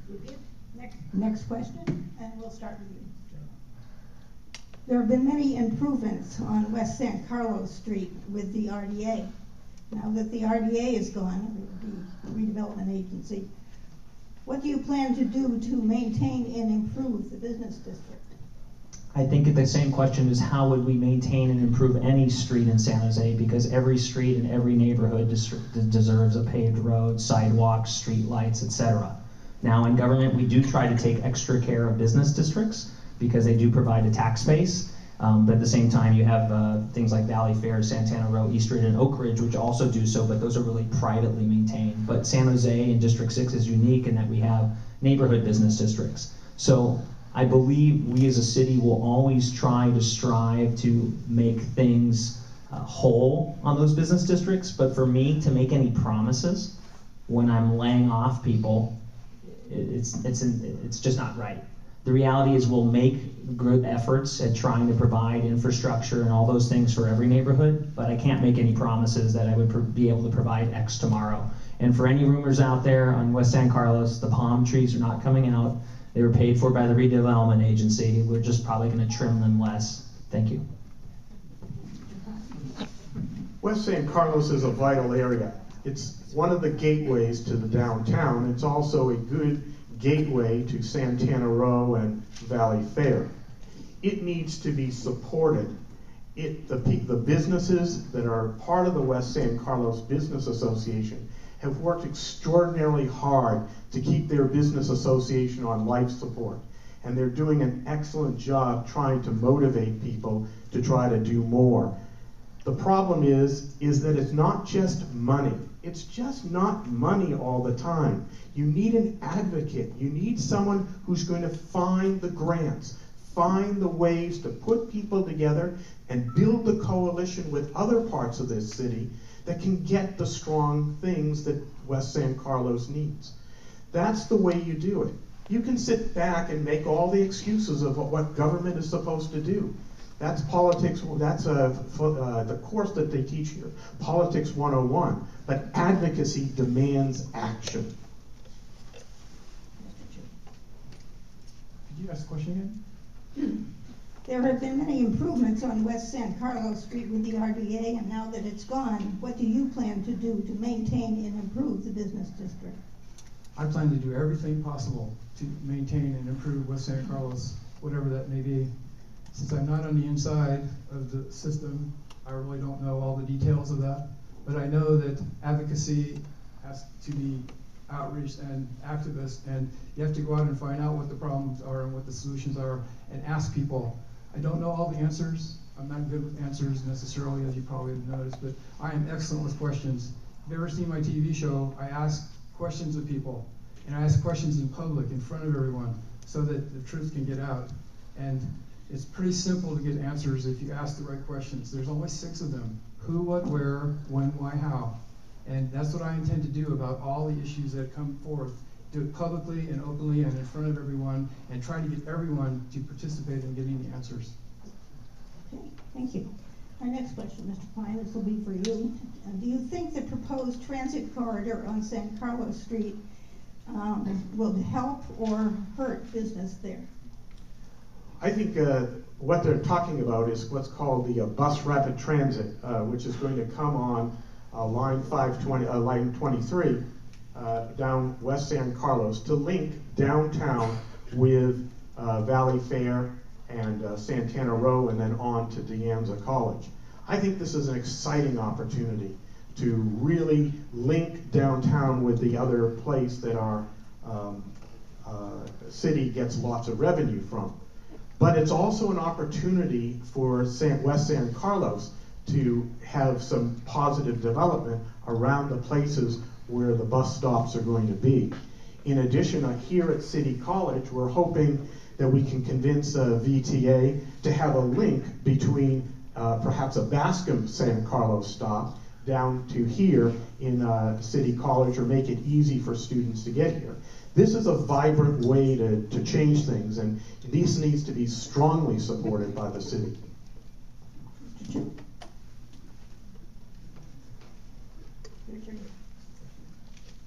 You did. Next question, and we'll start with you. There have been many improvements on West San Carlos Street with the RDA. Now that the RDA is gone, the redevelopment agency, what do you plan to do to maintain and improve the business district? I think the same question is, how would we maintain and improve any street in San Jose? Because every street in every neighborhood deserves a paved road, sidewalks, street lights, etc. Now in government, we do try to take extra care of business districts because they do provide a tax base. But at the same time, you have things like Valley Fair, Santana Row, East Ridge, and Oak Ridge, which also do so, but those are really privately maintained. But San Jose and District 6 is unique in that we have neighborhood business districts. So I believe we as a city will always try to strive to make things whole on those business districts. But for me to make any promises when I'm laying off people, it's just not right. The reality is we'll make good efforts at trying to provide infrastructure and all those things for every neighborhood, but I can't make any promises that I would be able to provide X tomorrow. And for any rumors out there on West San Carlos, the palm trees are not coming out. They were paid for by the redevelopment agency. We're just probably going to trim them less. Thank you. West San Carlos is a vital area. It's one of the gateways to the downtown. It's also a good gateway to Santana Row and Valley Fair. It needs to be supported. The businesses that are part of the West San Carlos Business Association have worked extraordinarily hard to keep their business association on life support. And they're doing an excellent job trying to motivate people to try to do more. The problem is that it's not just money. It's just not money all the time. You need an advocate. You need someone who's going to find the grants, find the ways to put people together and build the coalition with other parts of this city that can get the strong things that West San Carlos needs. That's the way you do it. You can sit back and make all the excuses of what government is supposed to do. That's politics, that's the course that they teach here, Politics 101. But advocacy demands action. Could you ask the question again? There have been many improvements on West San Carlos Street with the RDA, and now that it's gone, what do you plan to do to maintain and improve the business district? I plan to do everything possible to maintain and improve West San Carlos, whatever that may be. Since I'm not on the inside of the system, I really don't know all the details of that. But I know that advocacy has to be outreach and activist, and you have to go out and find out what the problems are and what the solutions are and ask people. I don't know all the answers. I'm not good with answers necessarily, as you probably have noticed, but I am excellent with questions. If you've ever seen my TV show, I ask questions of people, and I ask questions in public, in front of everyone, so that the truth can get out. And it's pretty simple to get answers if you ask the right questions. There's only 6 of them: who, what, where, when, why, how. And that's what I intend to do about all the issues that come forth. Do it publicly and openly and in front of everyone, and try to get everyone to participate in getting the answers. Okay, thank you. Our next question, Mr. Kline, this will be for you. Do you think the proposed transit corridor on San Carlos Street will help or hurt business there? I think what they're talking about is what's called the bus rapid transit, which is going to come on line 23 down West San Carlos to link downtown with Valley Fair and Santana Row, and then on to De Anza College. I think this is an exciting opportunity to really link downtown with the other place that our city gets lots of revenue from. But it's also an opportunity for West San Carlos to have some positive development around the places where the bus stops are going to be. In addition, here at City College, we're hoping that we can convince VTA to have a link between perhaps a Bascom San Carlos stop down to here in City College, or make it easy for students to get here. This is a vibrant way to change things, and this needs to be strongly supported by the city.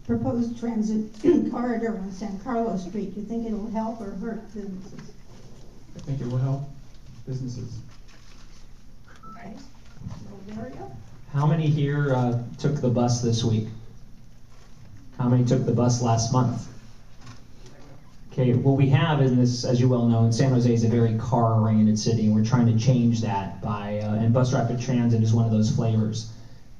proposed transit corridor on San Carlos Street? Do you think it'll help or hurt businesses? I think it will help businesses. Okay. Oliverio? How many here took the bus this week? How many took the bus last month? Okay, what we have in this, as you well know, in San Jose is a very car-oriented city, and we're trying to change that by, and bus rapid transit is one of those flavors.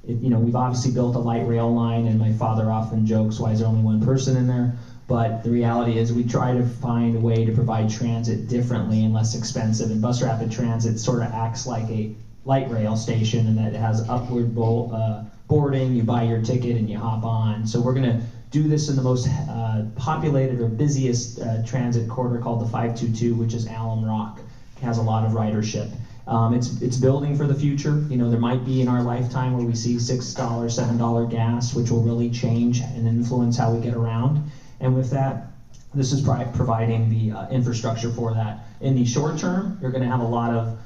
We've obviously built a light rail line, and my father often jokes, why is there only one person in there? But the reality is we try to find a way to provide transit differently and less expensive, and bus rapid transit sort of acts like a light rail station, and that it has upward boarding, you buy your ticket and you hop on. So we're going to do this in the most populated or busiest transit corridor called the 522, which is Alum Rock. It has a lot of ridership. It's building for the future. There might be in our lifetime where we see $6, $7 gas, which will really change and influence how we get around. And with that, this is providing the infrastructure for that. In the short term, you're going to have a lot of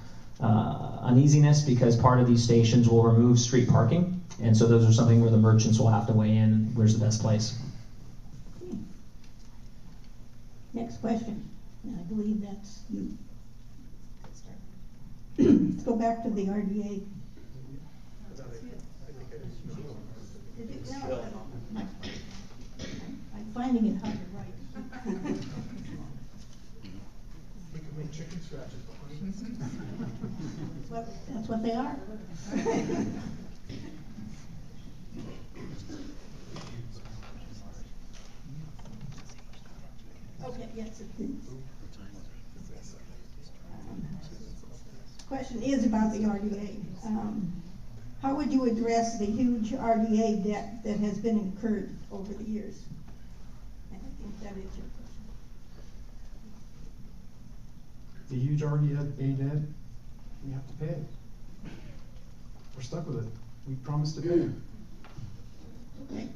uneasiness because part of these stations will remove street parking. And so those are something where the merchants will have to weigh in. Where's the best place? Next question. I believe that's you. Let's go back to the RDA. I'm finding it hard to write. We can make chicken scratches behind us. That's what they are. Okay, yes, it is. Question is about the RDA. How would you address the huge RDA debt that has been incurred over the years? And I think that is your question. The huge RDA debt, we have to pay it. We're stuck with it. We promised to pay it. Okay.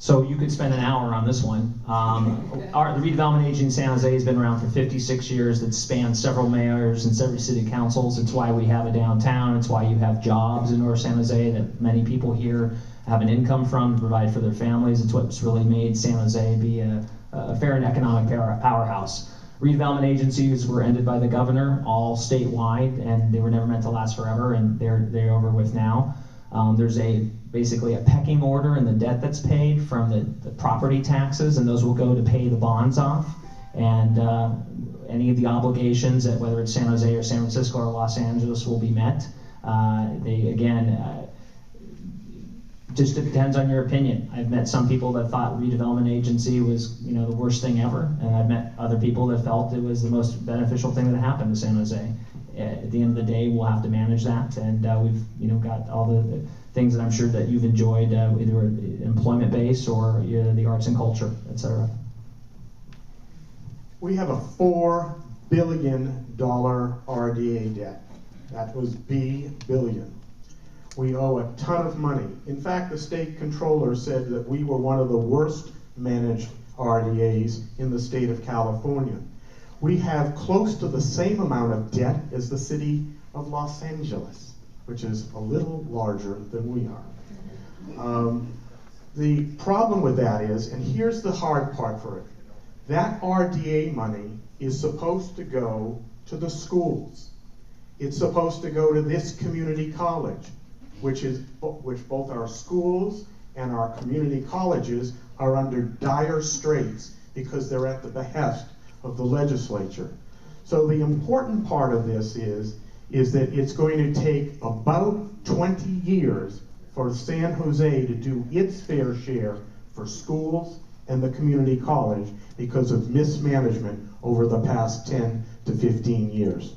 So you could spend an hour on this one. The redevelopment agency in San Jose has been around for 56 years. That spans several mayors and several city councils. It's why we have a downtown. It's why you have jobs in North San Jose that many people here have an income from to provide for their families. It's what's really made San Jose be a fair and economic powerhouse. Redevelopment agencies were ended by the governor, all statewide, and they were never meant to last forever, and they're over with now. There's basically a pecking order in the debt that's paid from the property taxes, and those will go to pay the bonds off. And any of the obligations, whether it's San Jose or San Francisco or Los Angeles, will be met. Just depends on your opinion. I've met some people that thought redevelopment agency was the worst thing ever, and I've met other people that felt it was the most beneficial thing that happened to San Jose. At the end of the day, we'll have to manage that, and we've got all the things that I'm sure that you've enjoyed, either employment base or the arts and culture, etc. We have a $4 billion RDA debt. That was B billion. We owe a ton of money. In fact, the state controller said that we were one of the worst managed RDAs in the state of California. We have close to the same amount of debt as the city of Los Angeles, which is a little larger than we are. The problem with that is, and here's the hard part for it, that RDA money is supposed to go to the schools. It's supposed to go to this community college, which both our schools and our community colleges are under dire straits because they're at the behest of the legislature. So the important part of this is that it's going to take about 20 years for San Jose to do its fair share for schools and the community college because of mismanagement over the past 10 to 15 years.